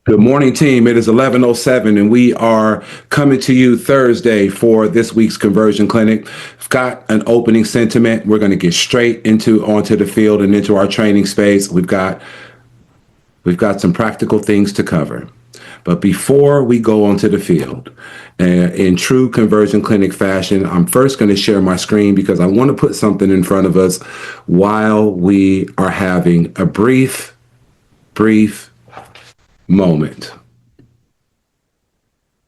Good morning, team. It is 11:07, and we are coming to you Thursday for this week's conversion clinic. I've got an opening sentiment. We're going to get straight onto the field and into our training space. We've got some practical things to cover. But before we go onto the field, in true conversion clinic fashion, I'm first going to share my screen because I want to put something in front of us while we are having a brief moment.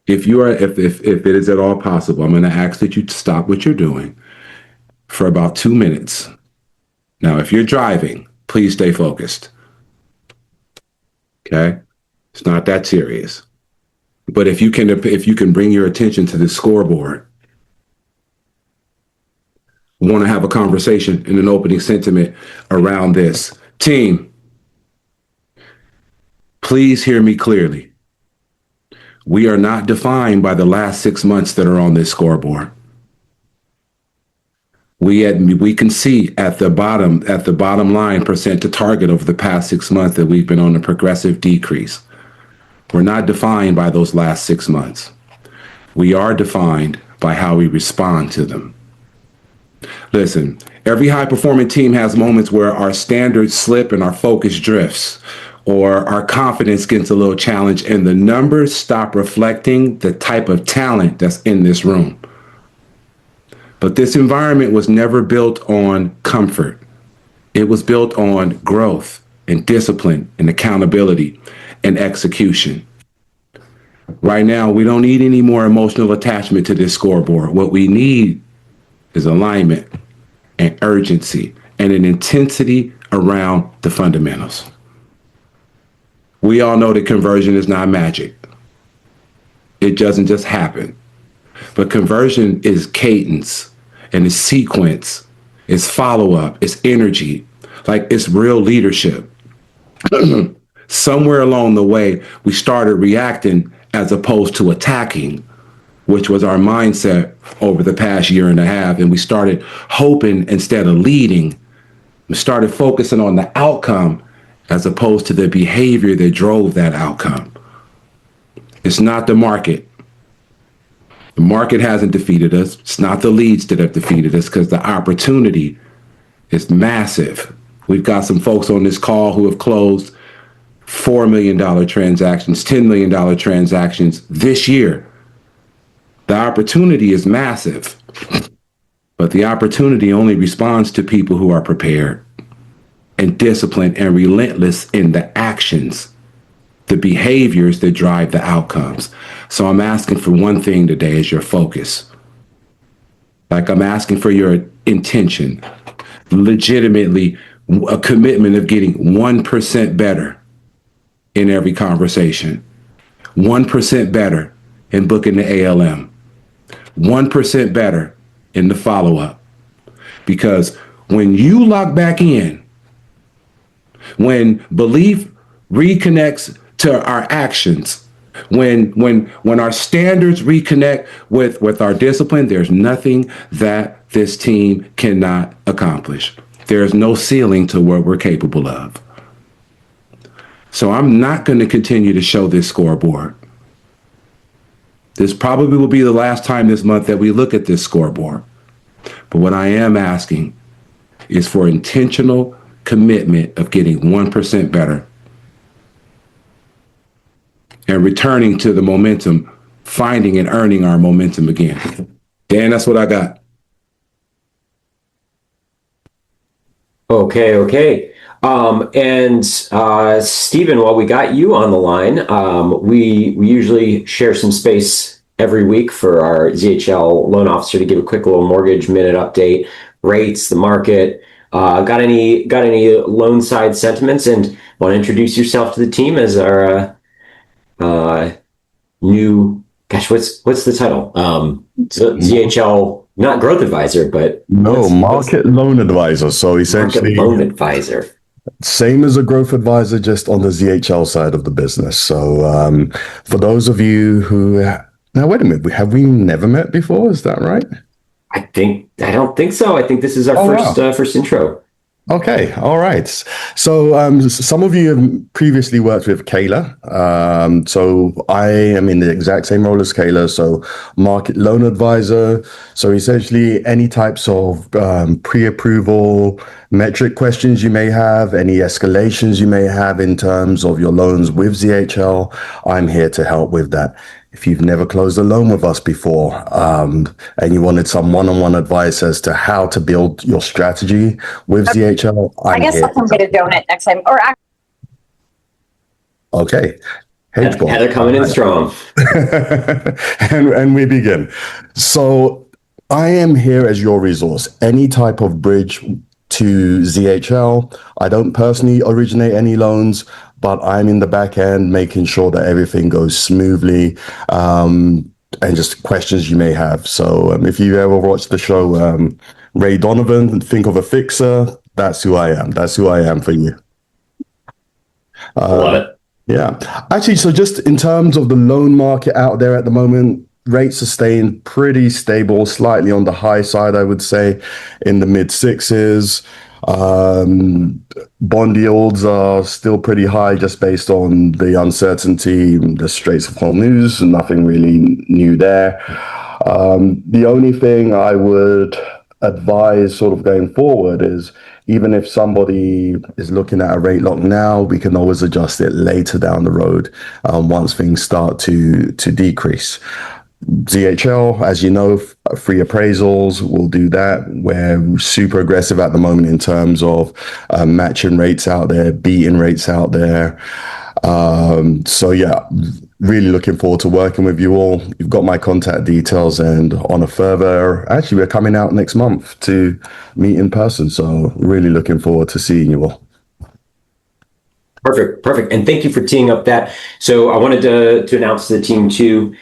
If it is at all possible, I'm going to ask that you stop what you're doing for about 2 minutes. Now, if you're driving, please stay focused. Okay? It's not that serious. But if you can bring your attention to the scoreboard, I want to have a conversation in an opening sentiment around this. Team, please hear me clearly. We are not defined by the last 6 months that are on this scoreboard. We can see at the bottom line percent to target over the past 6 months that we've been on a progressive decrease. We're not defined by those last 6 months. We are defined by how we respond to them. Listen, every high-performing team has moments where our standards slip and our focus drifts, or our confidence gets a little challenged and the numbers stop reflecting the type of talent that's in this room. But this environment was never built on comfort. It was built on growth and discipline and accountability and execution. Right now, we don't need any more emotional attachment to this scoreboard. What we need is alignment and urgency and an intensity around the fundamentals. We all know that conversion is not magic. It doesn't just happen. But conversion is cadence and it's sequence, it's follow-up, it's energy, like it's real leadership. Somewhere along the way, we started reacting as opposed to attacking, which was our mindset over the past year and a half. And we started hoping instead of leading. We started focusing on the outcome as opposed to the behavior that drove that outcome. It's not the market. The market hasn't defeated us. It's not the leads that have defeated us because the opportunity is massive. We've got some folks on this call who have closed $4 million transactions, $10 million transactions this year. The opportunity is massive, but the opportunity only responds to people who are prepared and disciplined and relentless in the actions, the behaviors that drive the outcomes. So I'm asking for one thing today is your focus. Like I'm asking for your intention, legitimately a commitment of getting 1% better in every conversation, 1% better in booking the ALM, 1% better in the follow-up. Because when you lock back in, when belief reconnects to our actions, when our standards reconnect with our discipline, there's nothing that this team cannot accomplish. There's no ceiling to what we're capable of. So I'm not going to continue to show this scoreboard. This probably will be the last time this month that we look at this scoreboard. But what I am asking is for intentional commitment of getting 1% better and returning to the momentum, finding and earning our momentum again. Dan, that's what I got. Okay. Stephen, while we got you on the line, we usually share some space every week for our ZHL loan officer to give a quick little mortgage minute update, rates, the market. Got any loan side sentiments, and want to introduce yourself to the team as our new, what's the title? ZHL, not growth advisor, but market loan advisor. So essentially, market loan advisor. Same as a growth advisor, just on the ZHL side of the business. So for those of you who, now wait a minute, have we never met before? Is that right? I don't think so. I think this is our first intro. Okay, all right. So some of you have previously worked with Kayla. So I am in the exact same role as Kayla, so market loan advisor. So essentially any types of pre-approval metric questions you may have, any escalations you may have in terms of your loans with ZHL, I'm here to help with that. If you've never closed a loan with us before, and you wanted some one-on-one advice as to how to build your strategy with ZHL, I I'm guess here. I'll come get a donut next time. Or Okay. H-bomb. Heather coming in strong. and we begin. So I am here as your resource. Any type of bridge to ZHL. I don't personally originate any loans, but I'm in the back end making sure that everything goes smoothly, and just questions you may have. So if you ever watched the show Ray Donovan, Think of a Fixer, that's who I am. That's who I am for you. Love it. Yeah. Actually, so just in terms of the loan market out there at the moment, rates are staying pretty stable, slightly on the high side, I would say, in the mid sixes. Bond yields are still pretty high just based on the uncertainty, the Straits of Hormuz, nothing really new there. The only thing I would advise sort of going forward is even if somebody is looking at a rate lock now, we can always adjust it later down the road once things start to decrease. ZHL, as you know, free appraisals will do that. We're super aggressive at the moment in terms of matching rates out there, beating rates out there. So yeah, really looking forward to working with you all. You've got my contact details, and on a further, actually, we're coming out next month to meet in person. So really looking forward to seeing you all. Perfect. And thank you for teeing up that. So I wanted to announce to the team too,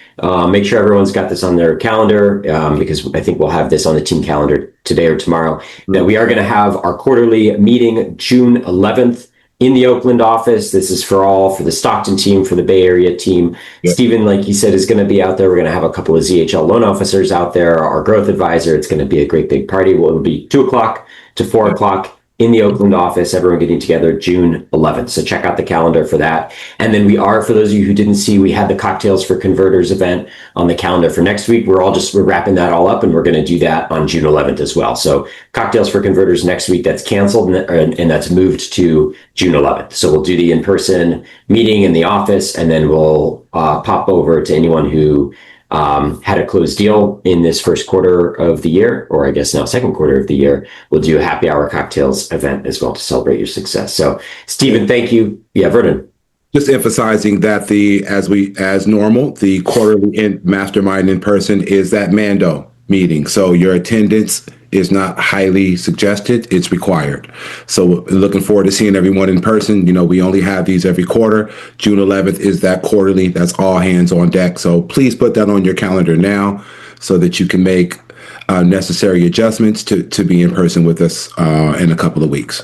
make sure everyone's got this on their calendar, because I think we'll have this on the team calendar today or tomorrow, that we are going to have our quarterly meeting June 11th in the Oakland office. This is for the Stockton team, for the Bay Area team. Yep. Stephen, like you said, is going to be out there. We're going to have a couple of ZHL loan officers out there, our growth advisor. It's going to be a great big party. It'll be 2 o'clock to 4 o'clock. In the Oakland office, everyone getting together June 11th. So check out the calendar for that. And then for those of you who didn't see, we had the Cocktails for Converters event on the calendar for next week. We're wrapping that all up, and we're going to do that on June 11th as well. So Cocktails for Converters next week, that's canceled, and that's moved to June 11th. So we'll do the in-person meeting in the office, and then we'll pop over to anyone who had a closed deal in this first quarter of the year, or I guess now second quarter of the year. We'll do a happy hour cocktails event as well to celebrate your success. So, Stephen, thank you. Yeah, Vernon. Just emphasizing that as normal, the quarterly mastermind in person is that Mando meeting. So your attendance is not highly suggested, it's required. So looking forward to seeing everyone in person. You know, we only have these every quarter. June 11th is that quarterly. That's all hands on deck. So please put that on your calendar now so that you can make necessary adjustments to be in person with us in a couple of weeks.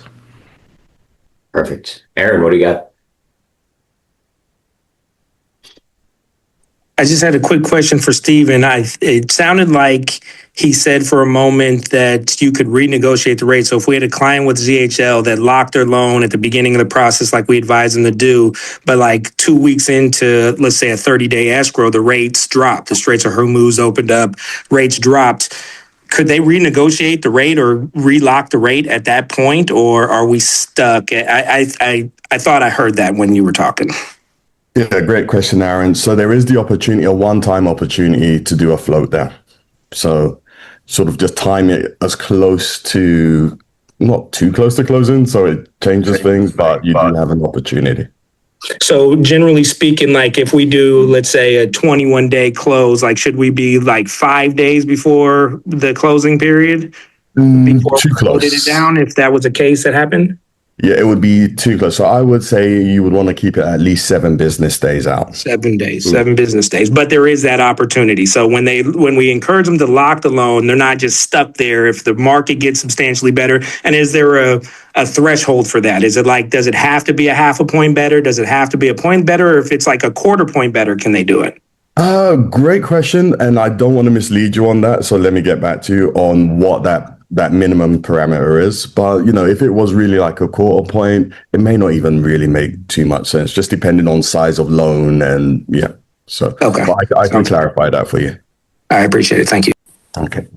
Perfect. Aaron, what do you got? I just had a quick question for Stephen. It sounded like he said for a moment that you could renegotiate the rate. So if we had a client with ZHL that locked their loan at the beginning of the process, like we advised them to do, but like 2 weeks into, let's say, a 30-day escrow, the rates dropped. The Straits of Hormuz opened up, rates dropped. Could they renegotiate the rate or relock the rate at that point, or are we stuck? I thought I heard that when you were talking. Yeah, great question, Aaron. So there is the opportunity, a one-time opportunity to do a float there. So sort of just time it as close to, not too close to closing, so it changes things, but you do have an opportunity. So generally speaking, like if we do, let's say, a 21-day close, like should we be like 5 days before the closing period? Before too we close. floated it down, if that was a case that happened? Yeah, it would be too close. So I would say you would want to keep it at least 7 business days out. 7 days, 7 business days. But there is that opportunity. So when we encourage them to lock the loan, they're not just stuck there if the market gets substantially better. And is there a threshold for that? Is it like, does it have to be a half a point better? Does it have to be a point better? Or if it's like a quarter point better, can they do it? Great question. And I don't want to mislead you on that. So let me get back to you on what that that minimum parameter is. But, if it was really like a quarter point, it may not even really make too much sense, just depending on size of loan and yeah. So Okay. but I can clarify that for you. I appreciate it. Thank you. Okay.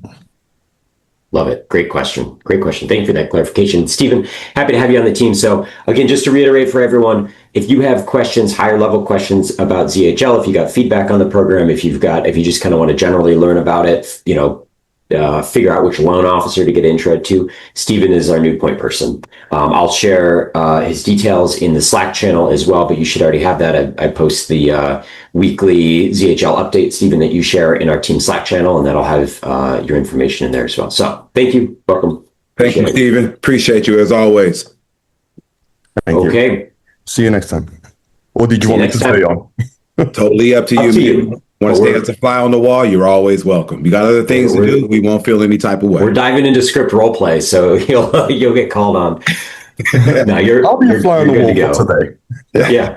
Love it. Great question. Great question. Thank you for that clarification. Stephen, happy to have you on the team. So again, just to reiterate for everyone, if you have questions, higher level questions about ZHL, if you got feedback on the program, if you just kind of want to generally learn about it, figure out which loan officer to get intro to, Stephen is our new point person. I'll share his details in the Slack channel as well, but you should already have that. I post the weekly ZHL update, Stephen, that you share in our team Slack channel, and that'll have your information in there as well. So thank you. Welcome. Thank you, Stephen. Appreciate you as always. Thank you. Okay. See you next time. Or did you want me to stay on? Totally up to you. Up to you. Want to stay as a fly on the wall? You're always welcome. You got other things to do? We won't feel any type of way. We're diving into script role play, so you'll get called on. No, I'll be a fly on the wall go. for today. Yeah.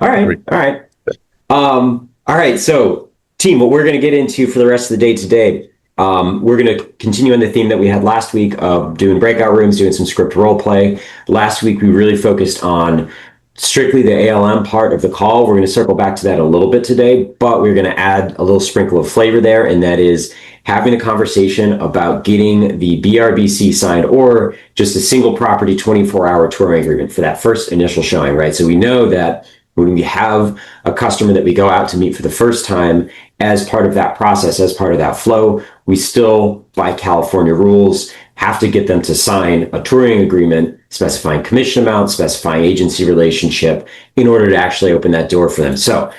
All right. So, team, what we're going to get into for the rest of the day today, we're going to continue on the theme that we had last week of doing breakout rooms, doing some script role play. Last week, we really focused on strictly the ALM part of the call. We're going to circle back to that a little bit today, but we're going to add a little sprinkle of flavor there, and that is having a conversation about getting the BRBC signed or just a single property 24-hour touring agreement for that first initial showing, right? So we know that when we have a customer that we go out to meet for the first time, as part of that process, as part of that flow, we still, by California rules, have to get them to sign a touring agreement specifying commission amount, specifying agency relationship in order to actually open that door for them. So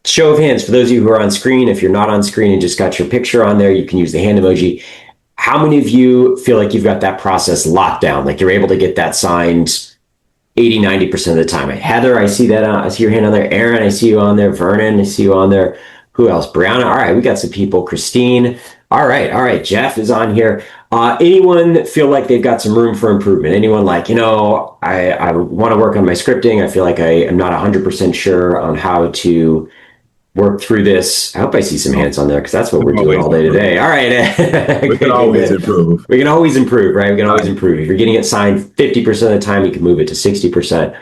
show of hands, for those of you who are on screen, if you're not on screen and just got your picture on there, you can use the hand emoji. How many of you feel like you've got that process locked down? Like you're able to get that signed 80, 90% of the time? Heather, I see that. I see your hand on there. Aaron, I see you on there. Vernon, I see you on there. Who else? Brianna. All right, we got some people. Christine. All right. Jeff is on here. Anyone feel like they've got some room for improvement? Anyone like, I want to work on my scripting. I feel like I am not 100% sure on how to work through this. I hope I see some hands on there because that's what we're doing all day today. All right. We can always improve. We can always improve, right? We can always improve. If you're getting it signed 50% of the time, you can move it to 60%.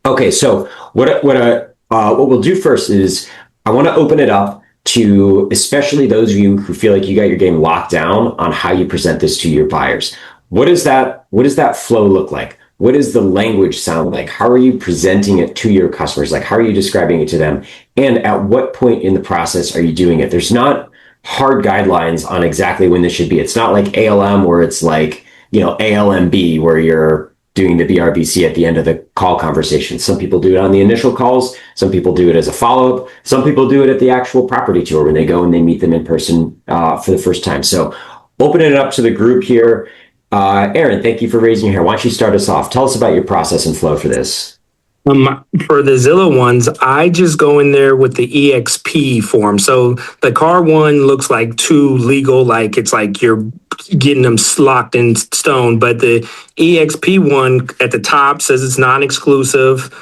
Okay, so what we'll do first is I want to open it up to especially those of you who feel like you got your game locked down on how you present this to your buyers. What does that flow look like? What does the language sound like? How are you presenting it to your customers? Like, how are you describing it to them? And at what point in the process are you doing it? There's not hard guidelines on exactly when this should be. It's not like ALM where it's like, ALMB where you're doing the BRBC at the end of the call conversation. Some people do it on the initial calls. Some people do it as a follow-up. Some people do it at the actual property tour when they go and they meet them in person for the first time. So opening it up to the group here. Aaron, thank you for raising your hand. Why don't you start us off? Tell us about your process and flow for this. For the Zillow ones, I just go in there with the EXP form. So the car one looks like too legal, like it's like you're getting them locked in stone. But the EXP one at the top says it's non-exclusive.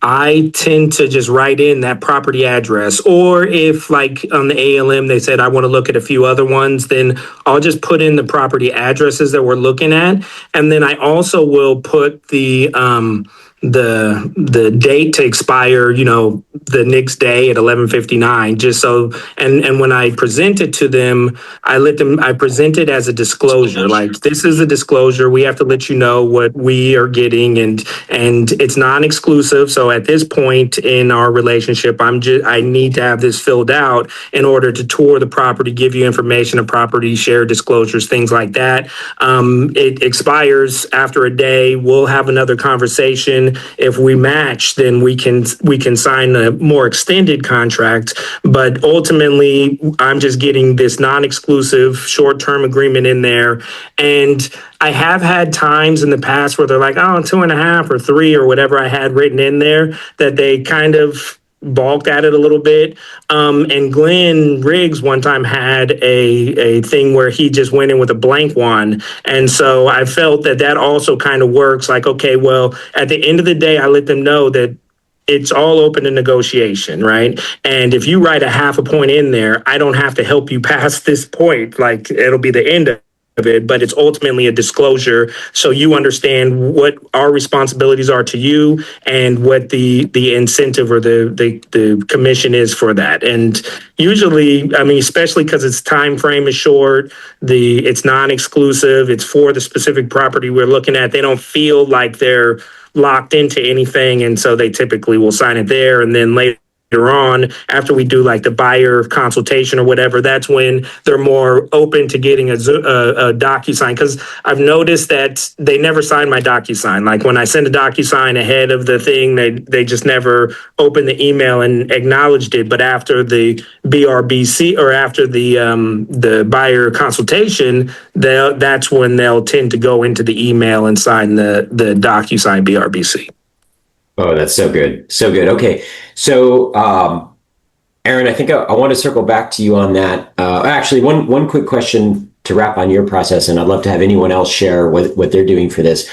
I tend to just write in that property address, or if like on the ALM, they said, I want to look at a few other ones, then I'll just put in the property addresses that we're looking at. And then I also will put the date to expire, the next day at 11:59, just so, and when I present it to them, I present it as a disclosure. Like, this is a disclosure. We have to let you know what we are getting, and it's non-exclusive. So at this point in our relationship, I need to have this filled out in order to tour the property, give you information of property, share disclosures, things like that. It expires after a day. We'll have another conversation. If we match, then we can sign a more extended contract. But ultimately, I'm just getting this non-exclusive short-term agreement in there. And I have had times in the past where they're like, 2.5 or 3 or whatever I had written in there, that they kind of balked at it a little bit. And Glenn Riggs one time had a thing where he just went in with a blank one. And so I felt that also kind of works. Like, okay, well, at the end of the day, I let them know that it's all open to negotiation, right? And if you write a half a point in there, I don't have to help you past this point. Like, it'll be the end of it, but it's ultimately a disclosure. So you understand what our responsibilities are to you and what the incentive or the commission is for that. And usually, I mean, especially because its time frame is short, it's non-exclusive, it's for the specific property we're looking at. They don't feel like they're locked into anything. And so they typically will sign it there, and then later on, after we do like the buyer consultation or whatever, that's when they're more open to getting a DocuSign. Because I've noticed that they never sign my DocuSign. Like when I send a DocuSign ahead of the thing, they just never open the email and acknowledged it. But after the BRBC or after the buyer consultation, that's when they'll tend to go into the email and sign the DocuSign BRBC. Oh, that's so good. So good. Okay. So, Aaron, I think I want to circle back to you on that. Actually, one quick question to wrap on your process, and I'd love to have anyone else share what they're doing for this.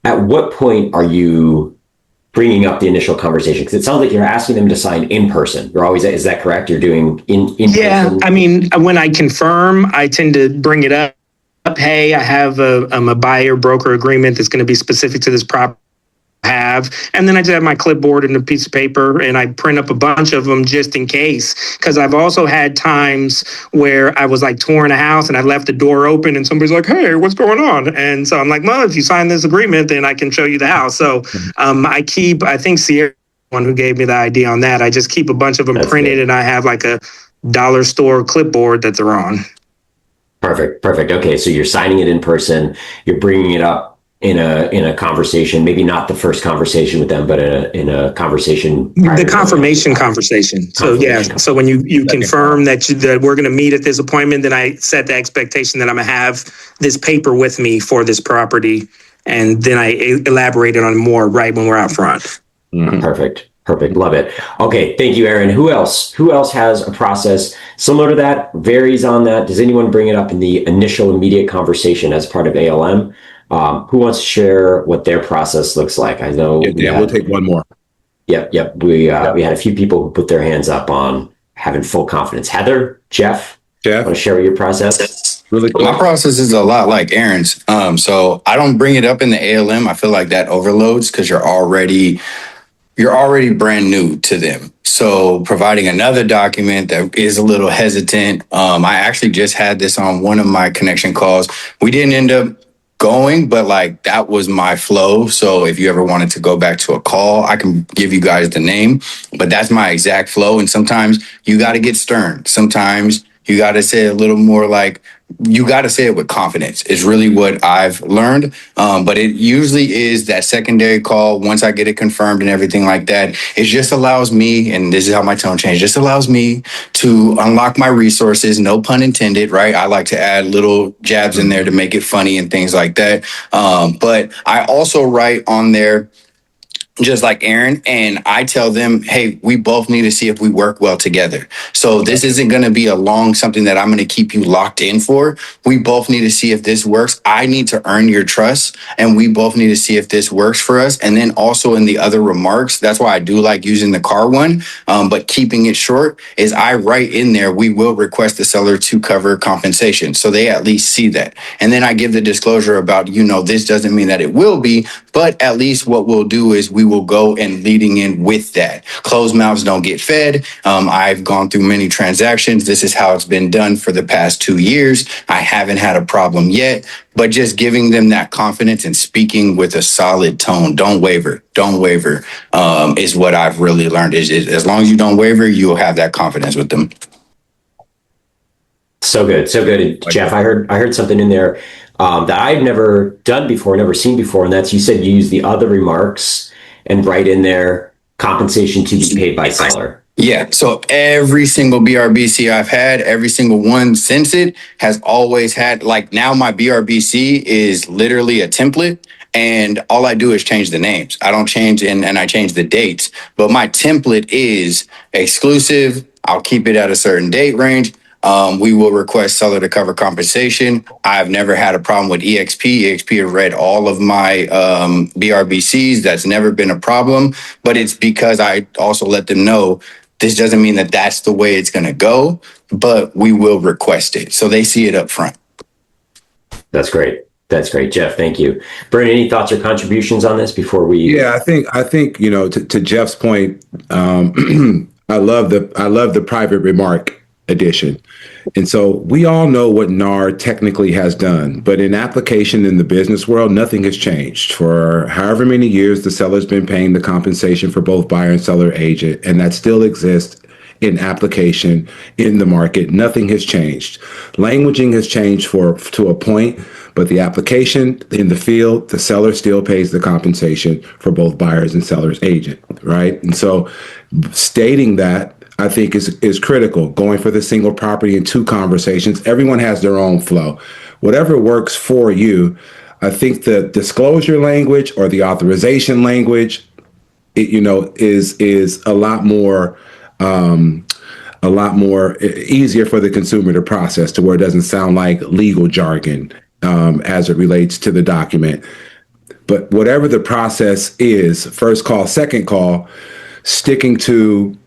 At what point are you bringing up the initial conversation? Because it sounds like you're asking them to sign in person. You're always, is that correct? You're doing in person? I mean, when I confirm, I tend to bring it up. Hey, I have a buyer broker agreement that's going to be specific to this property. And then I just have my clipboard and a piece of paper, and I print up a bunch of them just in case. Because I've also had times where I was like touring a house and I left the door open and somebody's like, hey, what's going on? And so I'm like, well, if you sign this agreement, then I can show you the house. So I think Sierra, one who gave me the idea on that, I just keep a bunch of them printed, and I have like a dollar store clipboard that they're on. Perfect. Okay. So you're signing it in person. You're bringing it up in a conversation, maybe not the first conversation with them, but in a conversation. The confirmation conversation. So yeah. So when you confirm that we're going to meet at this appointment, then I set the expectation that I'm going to have this paper with me for this property, and then I elaborated on more right when we're out front. Mm-hmm. Perfect. Love it. Okay. Thank you, Aaron. Who else has a process similar to that? Varies on that? Does anyone bring it up in the initial immediate conversation as part of ALM? Who wants to share what their process looks like? I know. We'll take one more. Yep. We had a few people who put their hands up on having full confidence. Heather, Jeff, want to share your process? Really quick. My process is a lot like Aaron's. So I don't bring it up in the ALM. I feel like that overloads because you're already brand new to them. So providing another document that is a little hesitant. I actually just had this on one of my connection calls. We didn't end up going, but like that was my flow. So if you ever wanted to go back to a call, I can give you guys the name, but that's my exact flow. And sometimes you got to get stern. Sometimes you got to say a little more like, you got to say it with confidence is really what I've learned. But it usually is that secondary call. Once I get it confirmed and everything like that, it just allows me, and this is how my tone changed, just allows me to unlock my resources, no pun intended, right? I like to add little jabs in there to make it funny and things like that. But I also write on there, just like Aaron, and I tell them, hey, we both need to see if we work well together. So this isn't going to be a long something that I'm going to keep you locked in for. We both need to see if this works. I need to earn your trust, and we both need to see if this works for us. And then also in the other remarks, that's why I do like using the car one, but keeping it short is I write in there, we will request the seller to cover compensation. So they at least see that. And then I give the disclosure about, this doesn't mean that it will be, but at least what we'll do is we will go and leading in with that. Closed mouths don't get fed. I've gone through many transactions. This is how it's been done for the past 2 years. I haven't had a problem yet, but just giving them that confidence and speaking with a solid tone. Don't waver. Is what I've really learned is as long as you don't waver, you'll have that confidence with them. So good. Jeff, I heard something in there that I've never done before, never seen before. And that's, you said you use the other remarks and write in there compensation to be paid by seller. Yeah. So every single BRBC I've had, every single one since it has always had, like now my BRBC is literally a template. And all I do is change the names. I don't change and I change the dates, but my template is exclusive. I'll keep it at a certain date range. We will request seller to cover compensation. I've never had a problem with EXP. EXP have read all of my BRBCs. That's never been a problem, but it's because I also let them know this doesn't mean that that's the way it's going to go, but we will request it. So they see it up front. That's great. That's great, Jeff. Thank you. Brandon, any thoughts or contributions on this before we? Yeah, I think to Jeff's point, I love the private remark edition, and so we all know what NAR technically has done, but in application in the business world, nothing has changed. For however many years, the seller's been paying the compensation for both buyer and seller agent, and that still exists in application in the market. Nothing has changed. Languaging has changed to a point, but the application in the field, the seller still pays the compensation for both buyers and sellers agent, right? And so stating that, I think is critical. Going for the single property in two conversations. Everyone has their own flow. Whatever works for you. I think the disclosure language or the authorization language, is a lot more easier for the consumer to process, to where it doesn't sound like legal jargon as it relates to the document. But whatever the process is, first call, second call, sticking to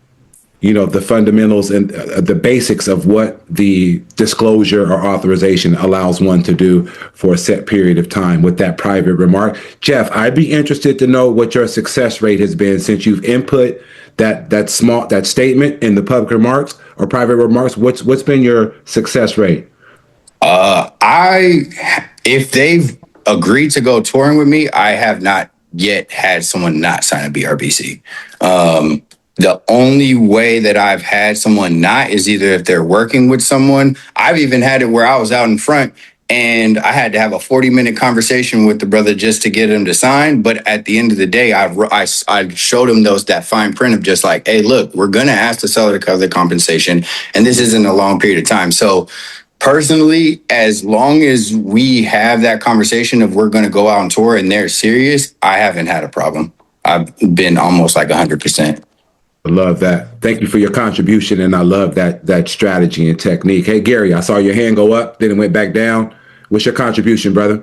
the fundamentals and the basics of what the disclosure or authorization allows one to do for a set period of time with that private remark. Jeff, I'd be interested to know what your success rate has been since you've input that statement in the public remarks or private remarks. What's been your success rate? If they've agreed to go touring with me, I have not yet had someone not sign a BRBC. The only way that I've had someone not is either if they're working with someone. I've even had it where I was out in front and I had to have a 40-minute conversation with the brother just to get him to sign. But at the end of the day, I showed him that fine print of just like, hey, look, we're going to ask the seller to cover the compensation, and this isn't a long period of time. So personally, as long as we have that conversation of we're going to go out on tour and they're serious, I haven't had a problem. I've been almost like 100%. I love that. Thank you for your contribution, and I love that strategy and technique. Hey, Gary, I saw your hand go up, then it went back down. What's your contribution, brother?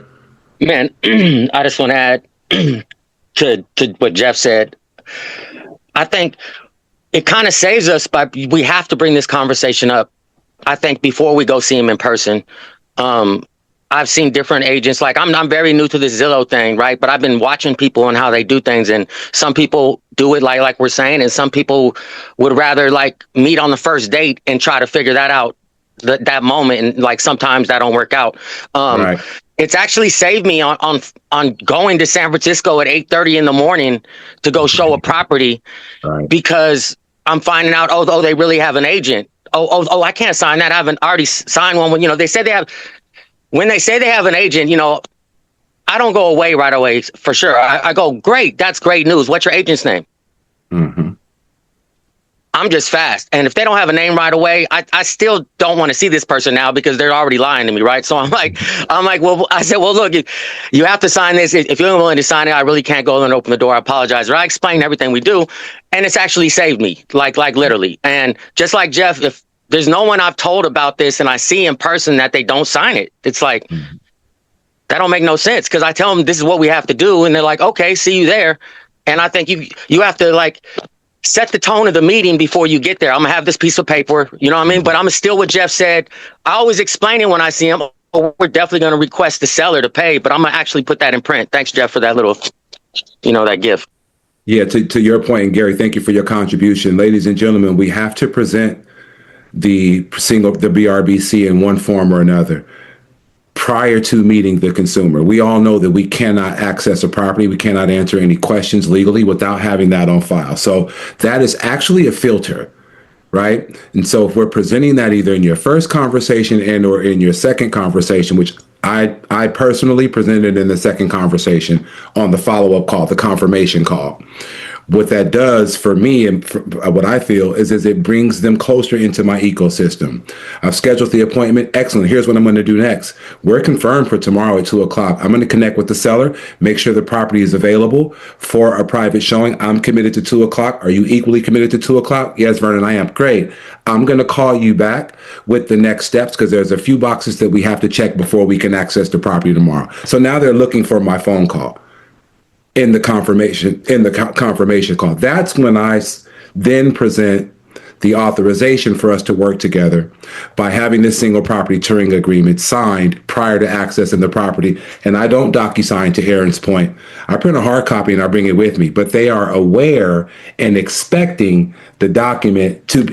Man, I just want to add to what Jeff said. I think it kind of saves us, but we have to bring this conversation up, I think, before we go see him in person. I've seen different agents. Like I'm very new to this Zillow thing, right? But I've been watching people and how they do things, and some people do it like we're saying, and some people would rather like meet on the first date and try to figure that out that moment. And like sometimes that don't work out. Right. It's actually saved me on going to San Francisco at 8:30 in the morning to go show a property, Right. because I'm finding out, oh, they really have an agent. Oh, I can't sign that. I haven't already signed one. When they say they have. When they say they have an agent, I don't go away right away for sure. I go, great, that's great news. What's your agent's name? Mm-hmm. I'm just fast. And if they don't have a name right away, I still don't want to see this person now because they're already lying to me, right? So I'm like, well, I said, well, look, you have to sign this. If you're willing to sign it, I really can't go and open the door. I apologize. Or I explain everything we do. And it's actually saved me, like literally. And just like Jeff, if there's no one I've told about this and I see in person that they don't sign it, it's like, that don't make no sense, because I tell them this is what we have to do. And they're like, okay, see you there. And I think you have to like set the tone of the meeting before you get there. I'm gonna have this piece of paper, you know what I mean? But I'm still what Jeff said. I always explain it when I see him. Oh, we're definitely going to request the seller to pay, but I'm gonna actually put that in print. Thanks, Jeff, for that little, that gift. Yeah, to your point, and Gary, thank you for your contribution. Ladies and gentlemen, we have to present the BRBC in one form or another prior to meeting the consumer. We all know that we cannot access a property, we cannot answer any questions legally without having that on file. So that is actually a filter, right? And so if we're presenting that either in your first conversation and or in your second conversation, which I personally presented in the second conversation on the follow-up call, the confirmation call. What that does for me and what I feel is it brings them closer into my ecosystem. I've scheduled the appointment. Excellent. Here's what I'm going to do next. We're confirmed for tomorrow at 2:00. I'm going to connect with the seller, make sure the property is available for a private showing. I'm committed to 2:00. Are you equally committed to 2:00? Yes, Vernon, I am. Great. I'm going to call you back with the next steps because there's a few boxes that we have to check before we can access the property tomorrow. So now they're looking for my phone call. In the confirmation call. That's when I then present the authorization for us to work together by having this single property touring agreement signed prior to accessing the property. And I don't DocuSign, to Aaron's point. I print a hard copy and I bring it with me, but they are aware and expecting the document to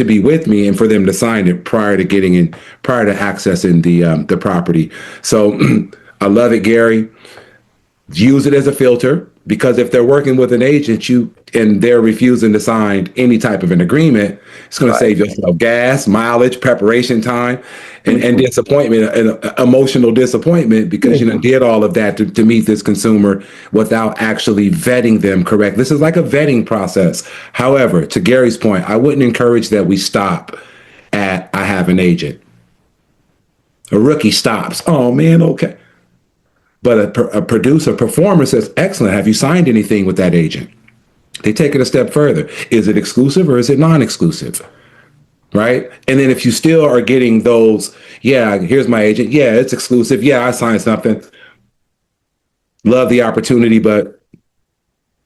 be with me and for them to sign it prior to accessing the property. So I love it, Gary. Use it as a filter, because if they're working with an agent and they're refusing to sign any type of an agreement, it's going to save yourself gas, mileage, preparation time, and disappointment, and emotional disappointment, because you did all of that to meet this consumer without actually vetting them correct. This is like a vetting process. However, to Gary's point, I wouldn't encourage that we stop at I have an agent. A rookie stops. Oh man, okay. But a producer, performer says, excellent. Have you signed anything with that agent? They take it a step further. Is it exclusive or is it non-exclusive? Right? And then if you still are getting those, yeah, here's my agent. Yeah, it's exclusive. Yeah, I signed something. Love the opportunity, but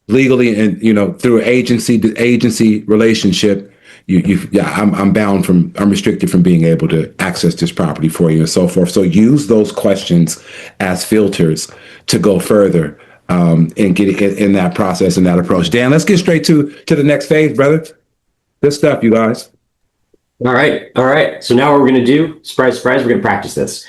legally and, through agency relationship, I'm restricted from being able to access this property for you and so forth. So use those questions as filters to go further and get it in that process and that approach. Dan, let's get straight to the next phase, brother. Good stuff, you guys. All right. So now what we're going to do, surprise, surprise, we're going to practice this.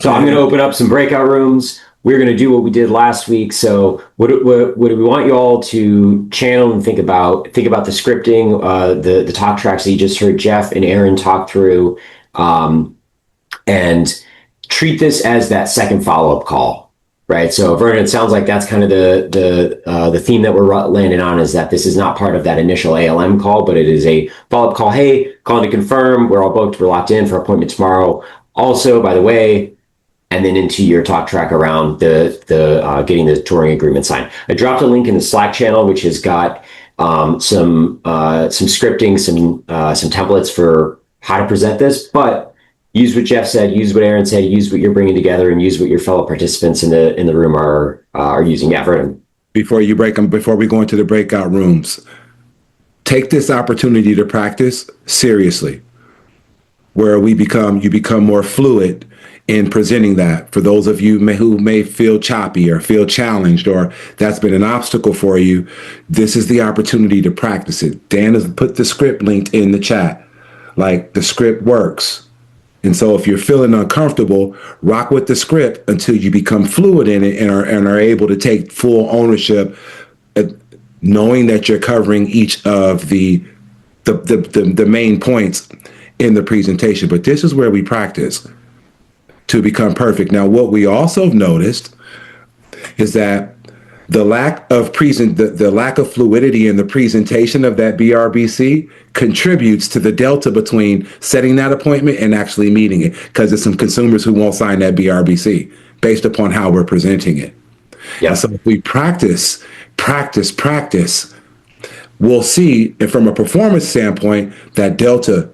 So I'm going to open up some breakout rooms. We're going to do what we did last week. So what do we want you all to channel and think about the scripting, the talk tracks that you just heard Jeff and Aaron talk through, and treat this as that second follow-up call, right? So Vernon, it sounds like that's kind of the theme that we're landing on, is that this is not part of that initial ALM call, but it is a follow-up call. Hey, calling to confirm, we're all booked, we're locked in for appointment tomorrow. Also, by the way, and then into your talk track around the getting the touring agreement signed. I dropped a link in the Slack channel, which has got some scripting, some templates for how to present this. But use what Jeff said, use what Aaron said, use what you're bringing together, and use what your fellow participants in the room are using. Yeah, Vernon. Before we go into the breakout rooms, take this opportunity to practice seriously, where you become more fluid in presenting that. For those of you who may feel choppy or feel challenged, or that's been an obstacle for you, this is the opportunity to practice it. Dan has put the script linked in the chat. Like, the script works. And so if you're feeling uncomfortable, rock with the script until you become fluid in it and are able to take full ownership, knowing that you're covering each of the main points in the presentation. But this is where we practice to become perfect. Now, what we also noticed is that the lack of fluidity in the presentation of that BRBC contributes to the delta between setting that appointment and actually meeting it, because there's some consumers who won't sign that BRBC based upon how we're presenting it. Yeah. So if we practice, we'll see, and from a performance standpoint, that delta,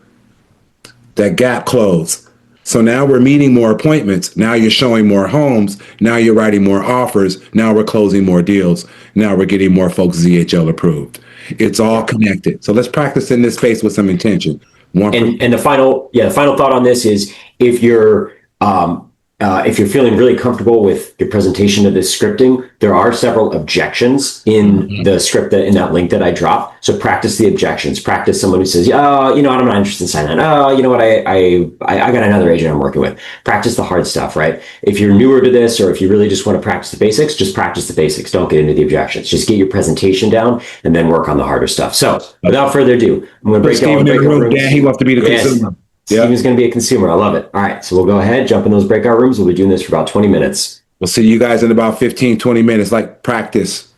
that gap close. So now we're meeting more appointments. Now you're showing more homes. Now you're writing more offers. Now we're closing more deals. Now we're getting more folks ZHL approved. It's all connected. So let's practice in this space with some intention. And the final thought on this is, if you're feeling really comfortable with your presentation of this scripting, there are several objections in the script, in that link that I dropped. So practice the objections. Practice someone who says, I'm not interested in signing that. Oh, you know what? I got another agent I'm working with. Practice the hard stuff, right? If you're newer to this, or if you really just want to practice the basics, just practice the basics. Don't get into the objections. Just get your presentation down and then work on the harder stuff. So without further ado, I'm going to break down the breakout rooms. Dan, he wants to be the consumer. Steven's going to be a consumer. I love it. All right. So we'll go ahead, jump in those breakout rooms. We'll be doing this for about 20 minutes. We'll see you guys in about 15, 20 minutes, like practice.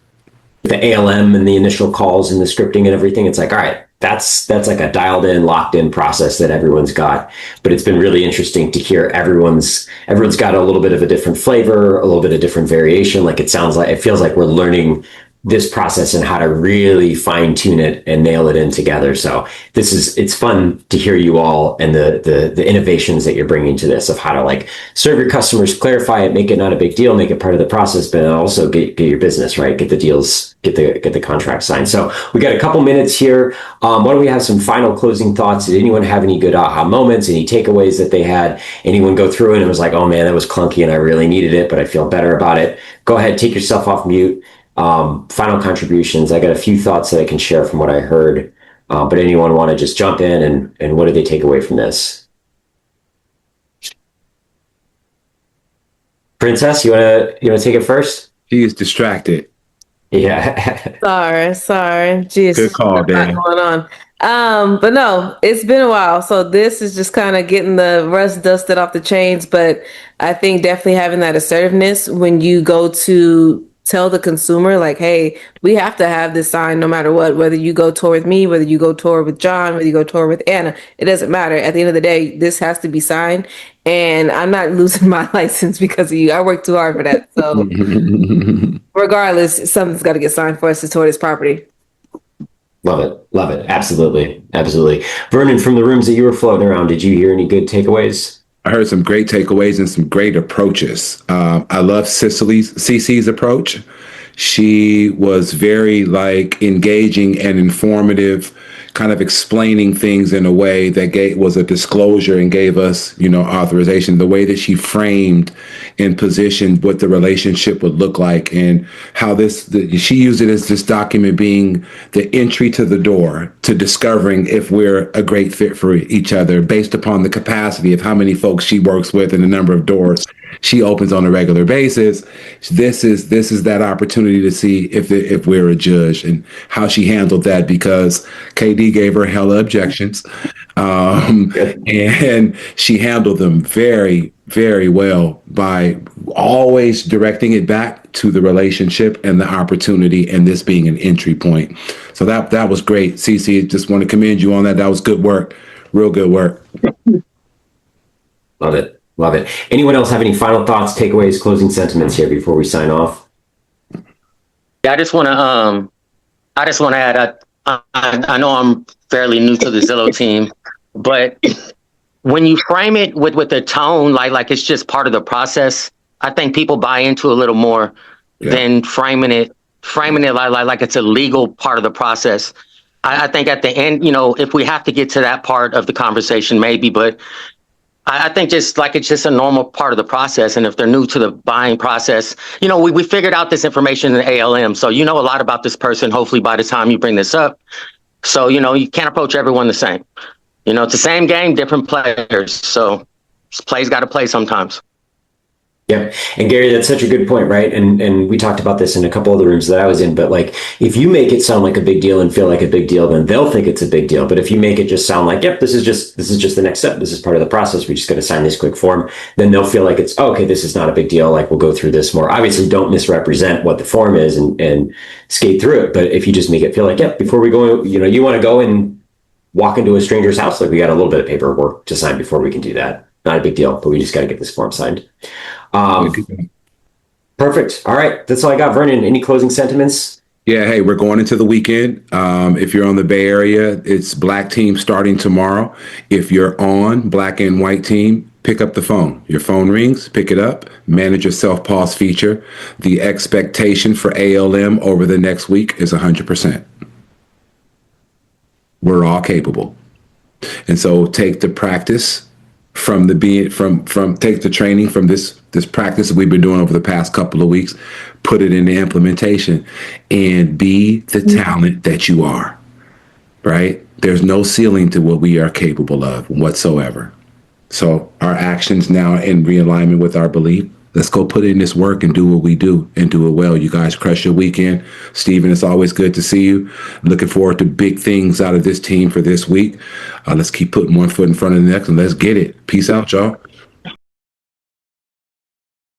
The ALM and the initial calls and the scripting and everything. It's like, all right, that's like a dialed in, locked in process that everyone's got. But it's been really interesting to hear everyone's got a little bit of a different flavor, a little bit of different variation. Like, it feels like we're learning this process and how to really fine tune it and nail it in together. So it's fun to hear you all and the innovations that you're bringing to this of how to like serve your customers, clarify it, make it not a big deal, make it part of the process, but also get your business right, get the deals, get the contract signed. So we got a couple minutes here. Why don't we have some final closing thoughts? Did anyone have any good aha moments, any takeaways that they had? Anyone go through it and was like, oh man, that was clunky and I really needed it, but I feel better about it? Go ahead, take yourself off mute. Final contributions. I got a few thoughts that I can share from what I heard, but anyone want to just jump in and what did they take away from this? Princess, you wanna take it first? He is distracted. Yeah. Sorry. Jeez, Good call, Dan. going on. But no, it's been a while. So this is just kind of getting the rust dusted off the chains. But I think definitely having that assertiveness when you go to tell the consumer, like, hey, we have to have this sign no matter what, whether you go tour with me, whether you go tour with John, whether you go tour with Anna, it doesn't matter. At the end of the day, this has to be signed. And I'm not losing my license because of you. I worked too hard for that. So regardless, something's got to get signed for us to tour this property. Love it. Absolutely. Vernon, from the rooms that you were floating around, did you hear any good takeaways? I heard some great takeaways and some great approaches. I love Cece's approach. She was very engaging and informative, kind of explaining things in a way that was a disclosure and gave us, authorization. The way that she framed and positioned what the relationship would look like and how she used it as this document being the entry to the door to discovering if we're a great fit for each other based upon the capacity of how many folks she works with and the number of doors she opens on a regular basis. This is that opportunity to see if we're a judge, and how she handled that, because KD gave her hella objections, and she handled them very, very well by always directing it back to the relationship and the opportunity, and this being an entry point. So that was great. Cece, just want to commend you on that. That was good work. Real good work. Love it. Anyone else have any final thoughts, takeaways, closing sentiments here before we sign off? Yeah, I just want to add, I know I'm fairly new to the Zillow team, but when you frame it with the tone, like it's just part of the process, I think people buy into a little more than framing it like it's a legal part of the process. I think at the end, if we have to get to that part of the conversation, maybe, but I think it's just a normal part of the process. And if they're new to the buying process, we figured out this information in ALM. So a lot about this person, hopefully by the time you bring this up. So, you can't approach everyone the same. It's the same game, different players. So plays got to play sometimes. Yeah. And Gary, that's such a good point, right? And we talked about this in a couple of the rooms that I was in, but if you make it sound like a big deal and feel like a big deal, then they'll think it's a big deal. But if you make it just sound like, yep, this is just the next step. This is part of the process. We just got to sign this quick form. Then they'll feel like it's, okay, this is not a big deal. We'll go through this more. Obviously, don't misrepresent what the form is and skate through it. But if you just make it feel like, yep, before we go, you want to go and walk into a stranger's house, we got a little bit of paperwork to sign before we can do that. Not a big deal, but we just got to get this form signed. Perfect. All right. That's all I got. Vernon, any closing sentiments? Yeah. Hey, we're going into the weekend. If you're on the Bay Area, it's Black team starting tomorrow. If you're on Black and White team, pick up the phone. Your phone rings, pick it up, manage your self-pause feature. The expectation for ALM over the next week is 100%. We're all capable. And so take the practice from take the training from this practice that we've been doing over the past couple of weeks, put it into implementation, and be the talent that you are, right? There's no ceiling to what we are capable of whatsoever. So our actions now in realignment with our belief, let's go put in this work and do what we do and do it well. You guys crush your weekend. Steven, it's always good to see you. Looking forward to big things out of this team for this week. Let's keep putting one foot in front of the next and let's get it. Peace out, y'all.